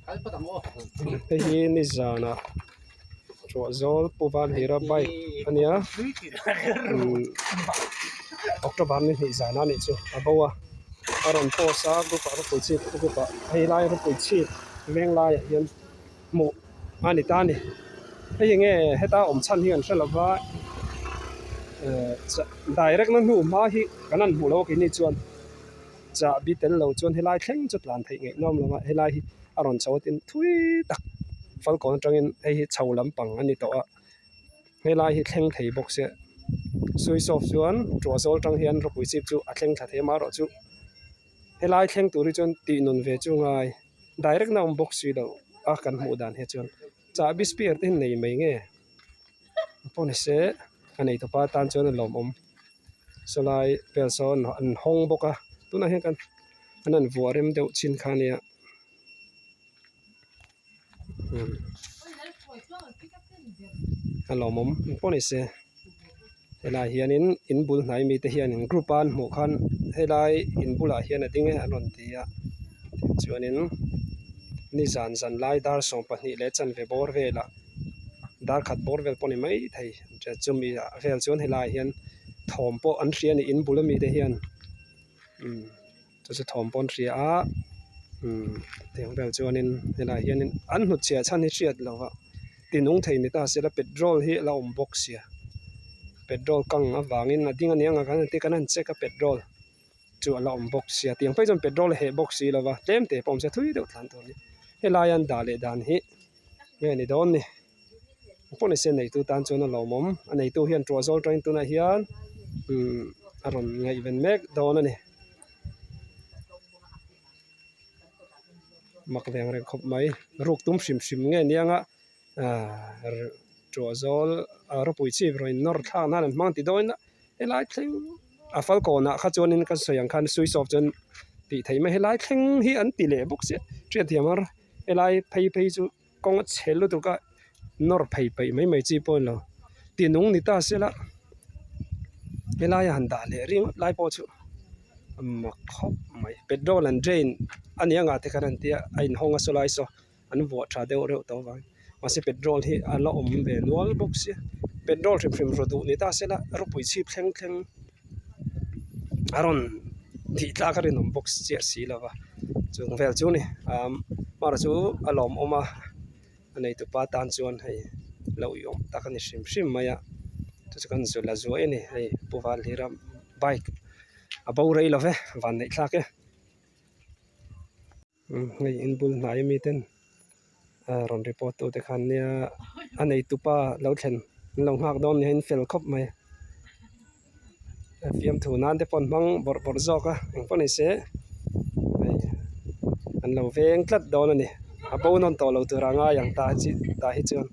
cái hi ni zana chua zol puvan hira bike ania October ni hi zana ni chu abawa aron posa group aro puichi group hei lai ro puichi leng lai hian mu ani ta ni hei nge heta om chan hian hrelawa direct nan hu ma hi kanan mu lo ki ni chuan cha bi tel lo chuan helai thleng chu tlan thei nge nom lama helai hi aron chawtin thui tak fal kon tangin hei hi chho lampang ani to a helai hi thleng thei bok se switch off chuan tro zol tang hian ro puichi chu a thleng tha the ma ro chu helai thleng turi chuan ti nun ve chu ngai direct na box si lo a kan mu dan he chuan cha bi spear tin nei mai nge pon se anei to pa tan chuan lom om solai person an hong boka tuna he kan anan vuarem deuh chin khania alom om pon se helai hianin inbul hnai mi te hianin group an mu khan helai inbula hian a dinge anon tia chuanin ni zan zan lai dar som pahnih le chan ve bor vela dar khat bor vel poni mai thei chumi vel chuan helai hian thom po an hriani inbul mi te hian chu thom pon hria a teng vel chuanin helai hianin an hnu chia chan hi hriat lova tinung thei ni ta sela petrol hi la om box sia petrol kang awangin a ding anianga kan te kanan check a petrol chu ala om box sia tiang pai jon petrol he box si lova tlem te pom se thui deuh thlan to ni helai an da le dan hi nge ni don ni pon se nei tu tan chona lo mom anei tu hian tro zol train tu na hian aron ngai ven mek don ani mak veng re khop mai ruk tum shim shim nge nianga tro zol ro pui chi roin nor tha na mang ti doin helai thleng a fal ko na kha chonin kan soyang khan switch off chen ti thei ma helai thleng hi an ti le box se tre thiamar helai phei phei chu kong chhelu tu ka nor phei phei mai mai chi pon lo ti nung ni ta sela helai han da le ring lai po chu ma khop mai petrol and drain ania nga te karan tia ain honga solai so an vo tha deu reu to wang mase petrol hi ala om ve nual box se petrol trim rodu ni ta sela ro pui chi thleng thleng aron thi tla ka rin box che si lawa chung vel chu ni mar chu alom oma anei tu pa tan chuan hei lo yom takani shim shim maya chu kan zu la zu ani hei puwal hiram bike abo rei love van nei thlak e ngei inbul hnai mi ten ron report tu te khan nia anei tu pa lo thlen lo ngak don hin fel khop mai fiam thu nan te pon mang bor bor zoka eng pon se an lo veng tlat don ani abo non to lo tu ranga yang ta chi ta hi chuan